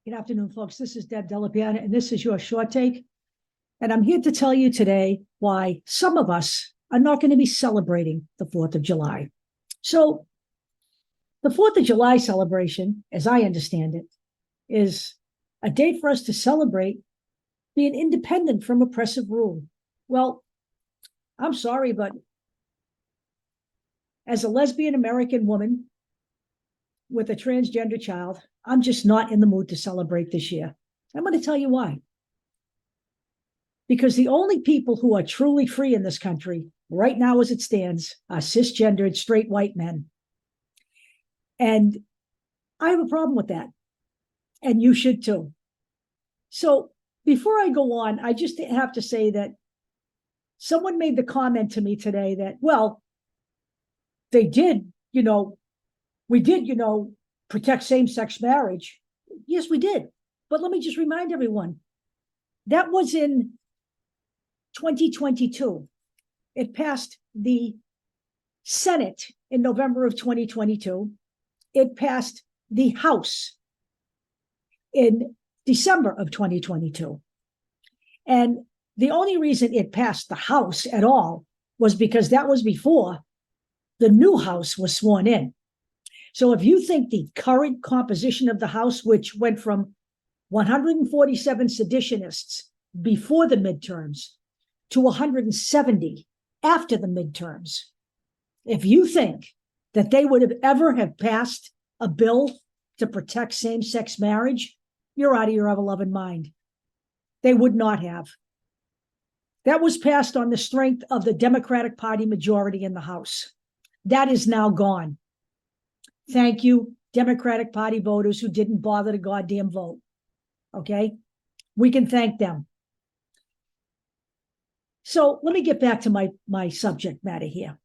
Good afternoon, folks. This is Deb Delapiana, and this is your short take. And I'm here to tell you today why some of us are not going to be celebrating the 4th of July. So, the 4th of July celebration, as I understand it, is a day for us to celebrate being independent from oppressive rule. Well, I'm sorry, but as a lesbian American woman with a transgender child, I'm just not in the mood to celebrate this year. I'm going to tell you why. Because the only people who are truly free in this country, right now as it stands, are cisgendered, straight white men. And I have a problem with that. And you should too. So before I go on, I just have to say that someone made the comment to me today that, well, they did, we did, protect same-sex marriage. Yes, we did. But let me just remind everyone, that was in 2022. It passed the Senate in November of 2022. It passed the House in December of 2022. And the only reason it passed the House at all was because that was before the new House was sworn in. So if you think the current composition of the House, which went from 147 seditionists before the midterms to 170 after the midterms, if you think that they would have ever have passed a bill to protect same-sex marriage, you're out of your ever-loving mind. They would not have. That was passed on the strength of the Democratic Party majority in the House. That is now gone. Thank you, Democratic Party voters who didn't bother to goddamn vote. Okay? We can thank them. So let me get back to my subject matter here.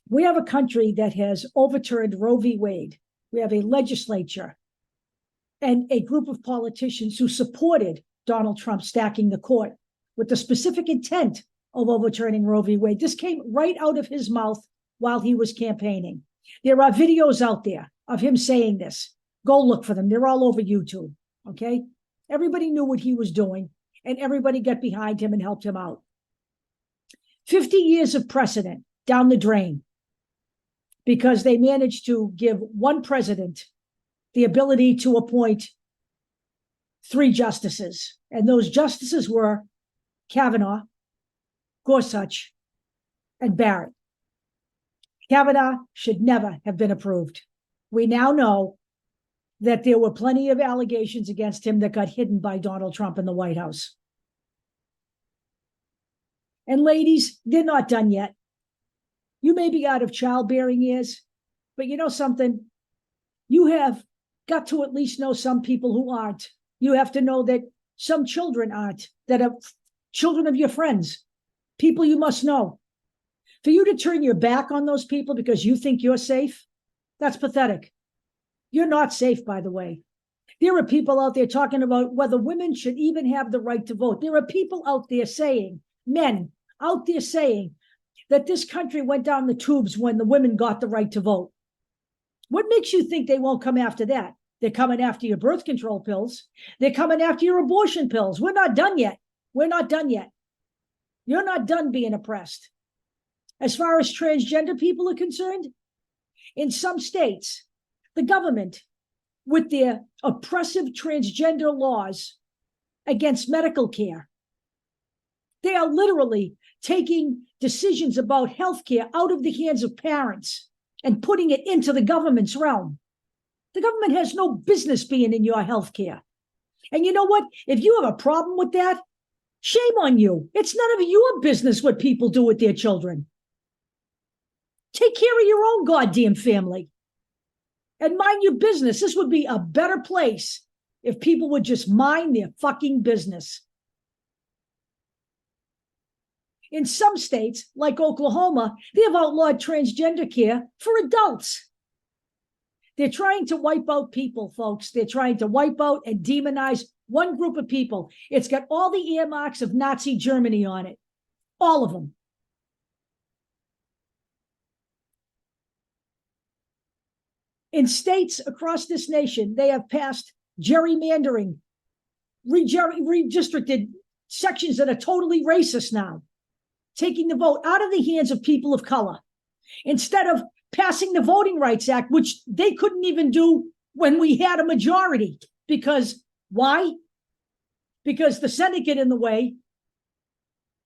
We have a country that has overturned Roe v. Wade. We have a legislature and a group of politicians who supported Donald Trump stacking the court with the specific intent of overturning Roe v. Wade. This came right out of his mouth while he was campaigning. There are videos out there of him saying this. Go look for them. They're all over YouTube, okay? Everybody knew what he was doing, and everybody got behind him and helped him out. 50 years of precedent down the drain because they managed to give one president the ability to appoint 3 justices. And those justices were Kavanaugh, Gorsuch, and Barrett. Kavanaugh should never have been approved. We now know that there were plenty of allegations against him that got hidden by Donald Trump in the White House. And ladies, they're not done yet. You may be out of childbearing years, but you know something? You have got to at least know some people who aren't. You have to know that some children aren't, that are children of your friends, people you must know. For you to turn your back on those people because you think you're safe, that's pathetic. You're not safe, by the way. There are people out there talking about whether women should even have the right to vote. There are people out there saying, men out there saying, that this country went down the tubes when the women got the right to vote. What makes you think they won't come after that? They're coming after your birth control pills. They're coming after your abortion pills. We're not done yet. We're not done yet. You're not done being oppressed. As far as transgender people are concerned, in some states, the government, with their oppressive transgender laws against medical care, they are literally taking decisions about healthcare out of the hands of parents and putting it into the government's realm. The government has no business being in your healthcare. And you know what? If you have a problem with that, shame on you. It's none of your business what people do with their children. Take care of your own goddamn family and mind your business. This would be a better place if people would just mind their fucking business. In some states, like Oklahoma, they have outlawed transgender care for adults. They're trying to wipe out people, folks. They're trying to wipe out and demonize one group of people. It's got all the earmarks of Nazi Germany on it. All of them. In states across this nation, they have passed gerrymandering, redistricted sections that are totally racist now, taking the vote out of the hands of people of color instead of passing the Voting Rights Act, which they couldn't even do when we had a majority. Because why? Because the Senate get in the way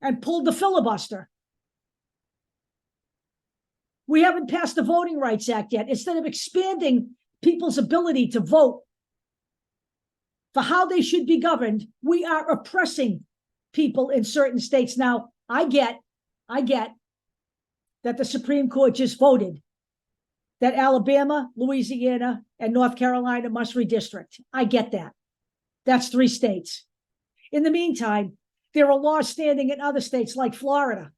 and pulled the filibuster. We haven't passed the Voting Rights Act yet. Instead of expanding people's ability to vote for how they should be governed, we are oppressing people in certain states. Now, I get that the Supreme Court just voted that Alabama, Louisiana, and North Carolina must redistrict. I get that. That's 3 states. In the meantime, there are laws standing in other states like Florida.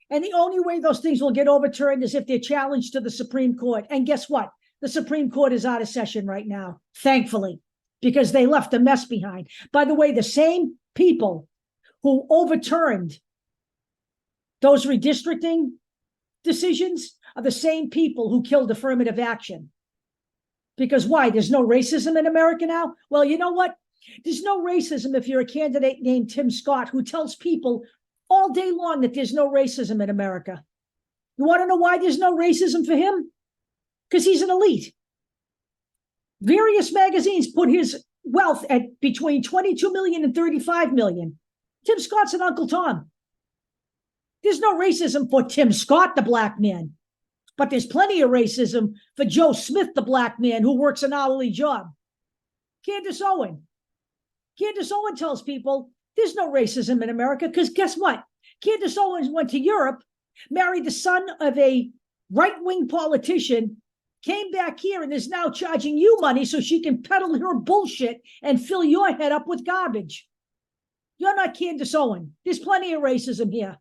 And the only way those things will get overturned is if they're challenged to the Supreme Court. And guess what? The Supreme Court is out of session right now, thankfully, because they left a mess behind. By the way, the same people who overturned those redistricting decisions are the same people who killed affirmative action. Because why? There's no racism in America now? Well, you know what? There's no racism if you're a candidate named Tim Scott who tells people all day long that there's no racism in America. You want to know why there's no racism for him? Because he's an elite. Various magazines put his wealth at between 22 million and 35 million. Tim Scott's an Uncle Tom. There's no racism for Tim Scott, the black man, but there's plenty of racism for Joe Smith, the black man who works an hourly job. Candace Owen tells people there's no racism in America because guess what? Candace Owens went to Europe, married the son of a right-wing politician, came back here and is now charging you money so she can peddle her bullshit and fill your head up with garbage. You're not Candace Owen. There's plenty of racism here.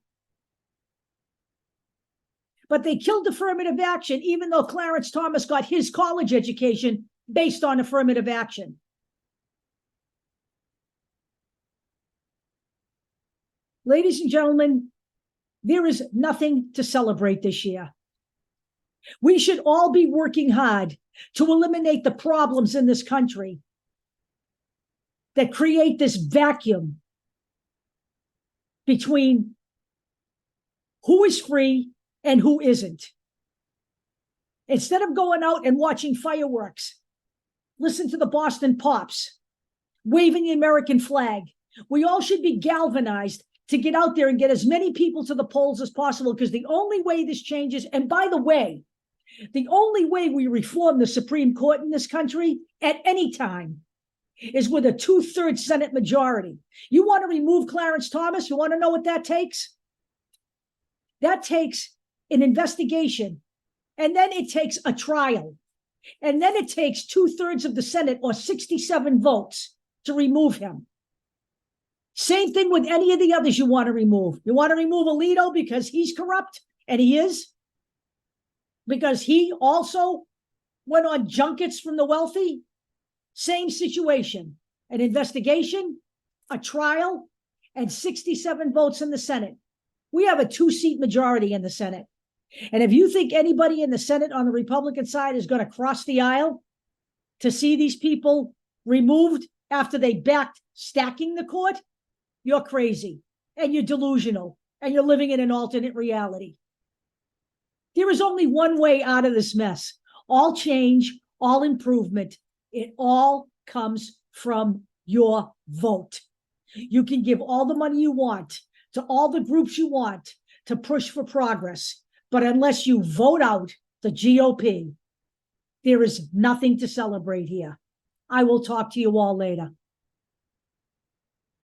But they killed affirmative action, even though Clarence Thomas got his college education based on affirmative action. Ladies and gentlemen, there is nothing to celebrate this year. We should all be working hard to eliminate the problems in this country that create this vacuum between who is free and who isn't. Instead of going out and watching fireworks, listen to the Boston Pops, waving the American flag. We all should be galvanized to get out there and get as many people to the polls as possible, because the only way this changes, and by the way, the only way we reform the Supreme Court in this country at any time is with a 2/3 Senate majority. You want to remove Clarence Thomas? You want to know what that takes? That takes an investigation, and then it takes a trial, and then it takes 2/3 of the Senate or 67 votes to remove him. Same thing with any of the others you want to remove. You want to remove Alito because he's corrupt, and he is, because he also went on junkets from the wealthy. Same situation, an investigation, a trial, and 67 votes in the Senate. We have a 2-seat majority in the Senate. And if you think anybody in the Senate on the Republican side is going to cross the aisle to see these people removed after they backed stacking the court, you're crazy and you're delusional and you're living in an alternate reality. There is only one way out of this mess. All change, all improvement, it all comes from your vote. You can give all the money you want to all the groups you want to push for progress, but unless you vote out the GOP, there is nothing to celebrate here. I will talk to you all later.